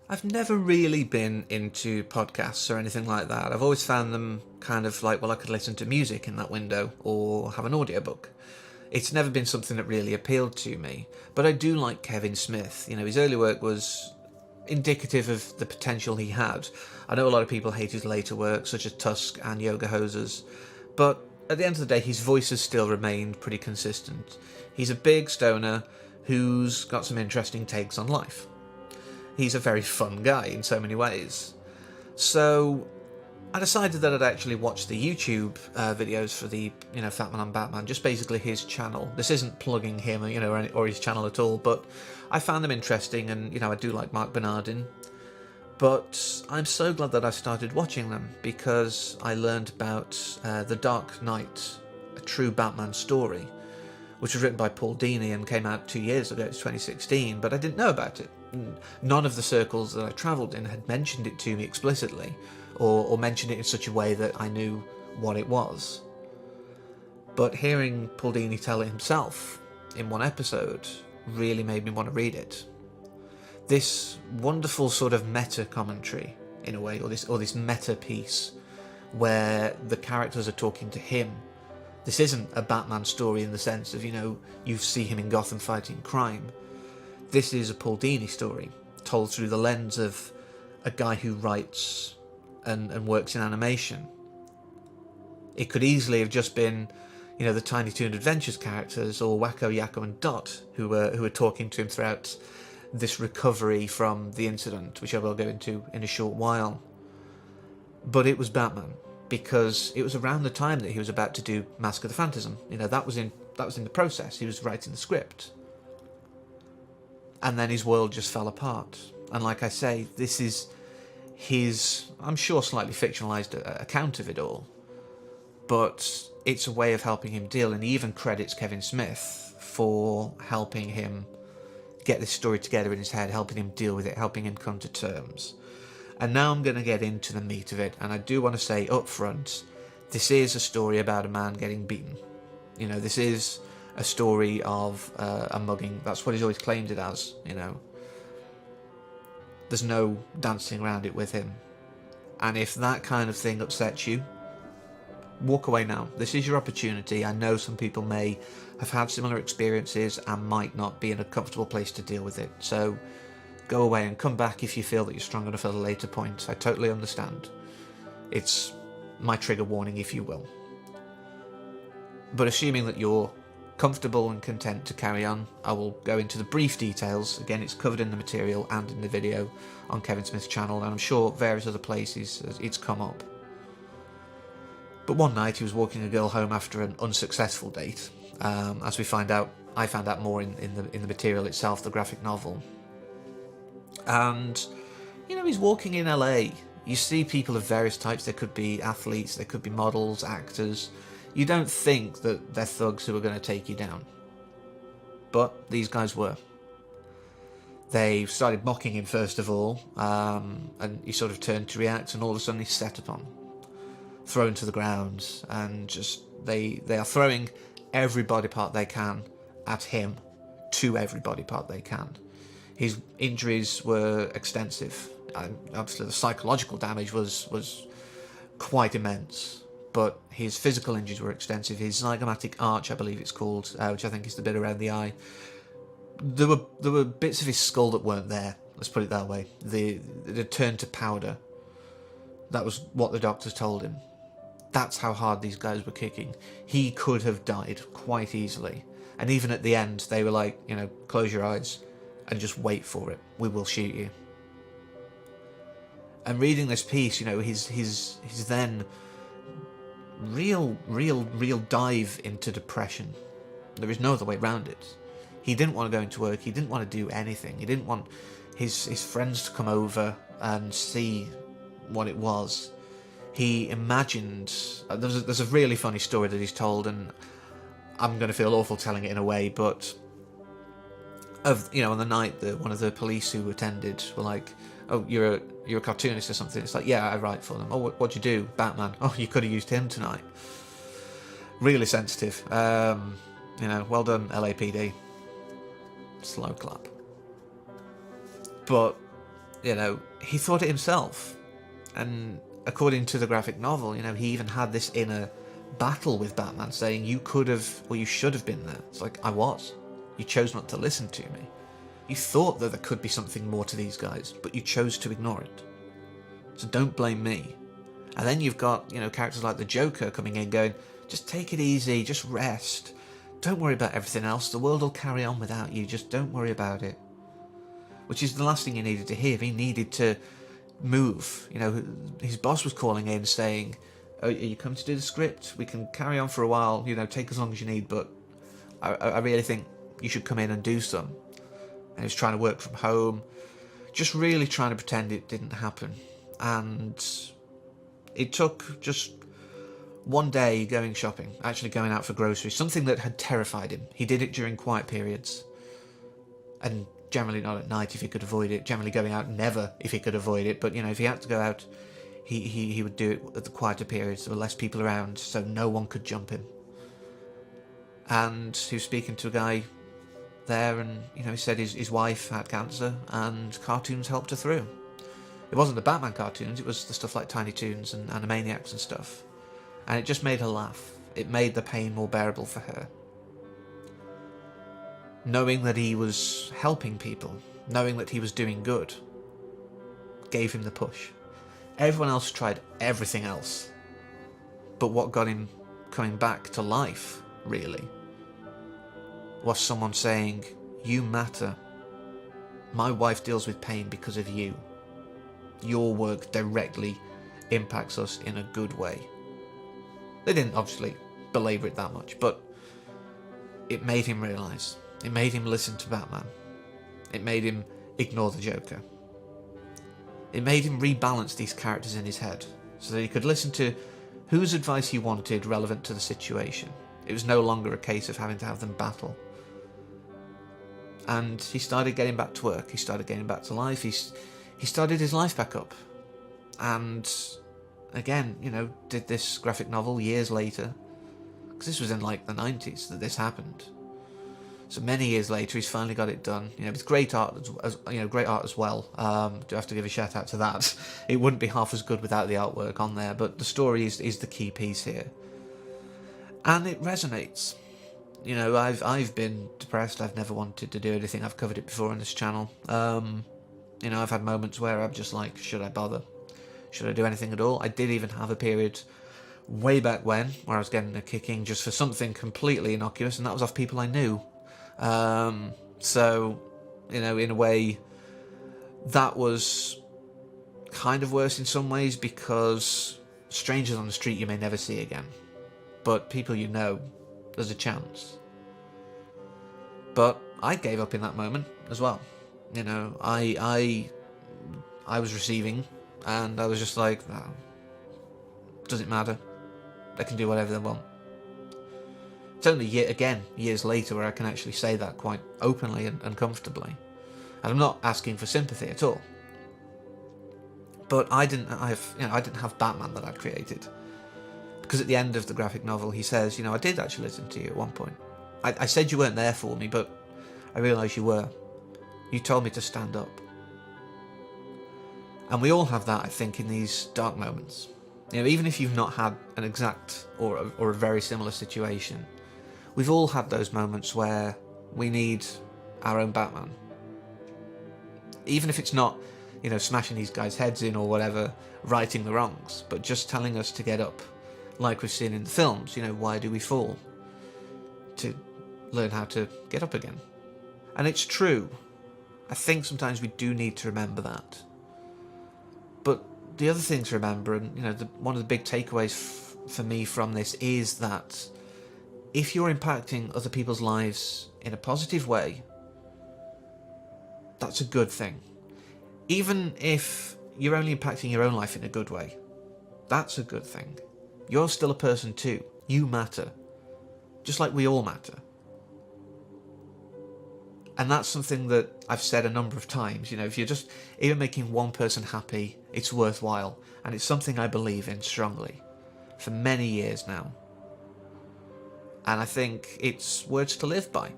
I've never really been into podcasts or anything like that. I've always found them kind of like, well, I could listen to music in that window or have an audiobook. It's never been something that really appealed to me. But I do like Kevin Smith. You know, his early work was indicative of the potential he had. I know a lot of people hate his later work, such as Tusk and Yoga Hosers, but at the end of the day, his voice has still remained pretty consistent. He's a big stoner who's got some interesting takes on life. He's a very fun guy in so many ways. So I decided that I'd actually watch the YouTube videos for the, Fat Man and Batman, just basically his channel. This isn't plugging him, or his channel at all, but I found them interesting, and, I do like Mark Bernardin. But I'm so glad that I started watching them, because I learned about The Dark Knight, a true Batman story, which was written by Paul Dini and came out 2 years ago. It's 2016, but I didn't know about it. None of the circles that I travelled in had mentioned it to me explicitly, or mentioned it in such a way that I knew what it was. But hearing Paul Dini tell it himself in one episode really made me want to read it. This wonderful sort of meta commentary, in a way, or this meta piece, where the characters are talking to him. This isn't a Batman story in the sense of, you see him in Gotham fighting crime. This is a Paul Dini story, told through the lens of a guy who writes and works in animation. It could easily have just been, the Tiny Toon Adventures characters, or Wacko, Yakko and Dot, who were talking to him throughout this recovery from the incident, which I will go into in a short while. But it was Batman, because it was around the time that he was about to do Mask of the Phantasm. That was in the process. He was writing the script. And then his world just fell apart. And like I say, this is his, I'm sure, slightly fictionalized account of it all. But it's a way of helping him deal, and he even credits Kevin Smith for helping him get this story together in his head, helping him deal with it, helping him come to terms. And now I'm going to get into the meat of it, and I do want to say up front, this is a story about a man getting beaten. This is a story of a mugging. That's what he's always claimed it as, There's no dancing around it with him. And if that kind of thing upsets you, walk away now. This is your opportunity. I know some people may have had similar experiences and might not be in a comfortable place to deal with it. So go away and come back if you feel that you're strong enough at a later point. I totally understand. It's my trigger warning, if you will. But assuming that you're comfortable and content to carry on, I will go into the brief details. Again, it's covered in the material and in the video on Kevin Smith's channel, and I'm sure various other places it's come up. But one night he was walking a girl home after an unsuccessful date. As we find out, I found out more in the material itself, the graphic novel. And, he's walking in LA. You see people of various types. There could be athletes, there could be models, actors. You don't think that they're thugs who are going to take you down. But these guys were. They started mocking him first of all, and he sort of turned to react, and all of a sudden he's set upon, thrown to the ground, and just they are throwing every body part they can at him, to every body part they can. His injuries were extensive. Obviously the psychological damage was quite immense, but his physical injuries were extensive. His zygomatic arch, I believe it's called, which I think is the bit around the eye, there were bits of his skull that weren't there, let's put it that way. They turned to powder. That was what the doctors told him. That's how hard these guys were kicking. He could have died quite easily. And even at the end, they were like, close your eyes and just wait for it. We will shoot you. And reading this piece, his then real dive into depression. There is no other way around it. He didn't want to go into work. He didn't want to do anything. He didn't want his friends to come over and see what it was. He imagined... There's a really funny story that he's told, and I'm going to feel awful telling it in a way, but on the night that one of the police who attended were like, oh, you're a cartoonist or something. It's like, yeah, I write for them. Oh, what'd you do? Batman. Oh, you could have used him tonight. Really sensitive. Well done, LAPD. Slow clap. But he thought it himself. And according to the graphic novel, he even had this inner battle with Batman, saying, you could have, or you should have been there. It's like, I was. You chose not to listen to me. You thought that there could be something more to these guys, but you chose to ignore it. So don't blame me. And then you've got, characters like the Joker coming in going, just take it easy, just rest. Don't worry about everything else. The world will carry on without you. Just don't worry about it. Which is the last thing he needed to hear. He needed to move. His boss was calling in saying, are you coming to do the script? We can carry on for a while, take as long as you need, but I really think you should come in and do some. And he was trying to work from home, just really trying to pretend it didn't happen. And it took just one day going shopping, actually going out for groceries, something that had terrified him. He did it during quiet periods, and generally not at night if he could avoid it, generally going out never if he could avoid it, but if he had to go out, he would do it at the quieter periods. There were less people around, so no one could jump him. And he was speaking to a guy there, and he said his wife had cancer and cartoons helped her through. It wasn't the Batman cartoons, it was the stuff like Tiny Toons and Animaniacs and stuff, and it just made her laugh. It made the pain more bearable for her, knowing that he was helping people, knowing that he was doing good, gave him the push. Everyone else tried everything else, but what got him coming back to life, really, was someone saying, you matter. My wife deals with pain because of you. Your work directly impacts us in a good way. They didn't obviously belabor it that much, but it made him realise. It made him listen to Batman. It made him ignore the Joker. It made him rebalance these characters in his head so that he could listen to whose advice he wanted relevant to the situation. It was no longer a case of having to have them battle. And he started getting back to work. He started getting back to life. He started his life back up. And again, did this graphic novel years later. Because this was in like the 90s that this happened. So many years later, he's finally got it done. With great art, great art as well. Do have to give a shout out to that. It wouldn't be half as good without the artwork on there, but the story is the key piece here, and it resonates. I've been depressed. I've never wanted to do anything. I've covered it before on this channel. I've had moments where I'm just like, should I bother? Should I do anything at all? I did even have a period way back when where I was getting a kicking just for something completely innocuous, and that was off people I knew. So, in a way, that was kind of worse in some ways, because strangers on the street you may never see again, but people there's a chance. But I gave up in that moment as well. I was receiving, and I was just like, oh, doesn't matter. They can do whatever they want. It's only years later where I can actually say that quite openly and comfortably. And I'm not asking for sympathy at all. But I didn't have Batman that I created. Because at the end of the graphic novel he says, I did actually listen to you at one point. I said you weren't there for me, but I realised you were. You told me to stand up. And we all have that, I think, in these dark moments. Even if you've not had an exact or a very similar situation, we've all had those moments where we need our own Batman. Even if it's not, smashing these guys' heads in or whatever, righting the wrongs, but just telling us to get up, like we've seen in the films. Why do we fall? To learn how to get up again. And it's true. I think sometimes we do need to remember that. But the other thing to remember, and one of the big takeaways for me from this, is that if you're impacting other people's lives in a positive way, that's a good thing. Even if you're only impacting your own life in a good way, that's a good thing. You're still a person too. You matter. Just like we all matter. And that's something that I've said a number of times. If you're just even making one person happy, it's worthwhile. And it's something I believe in strongly for many years now. And I think it's words to live by.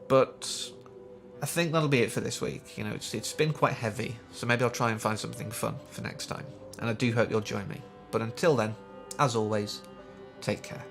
But I think that'll be it for this week. You know, it's been quite heavy, so maybe I'll try and find something fun for next time. And I do hope you'll join me. But until then, as always, take care.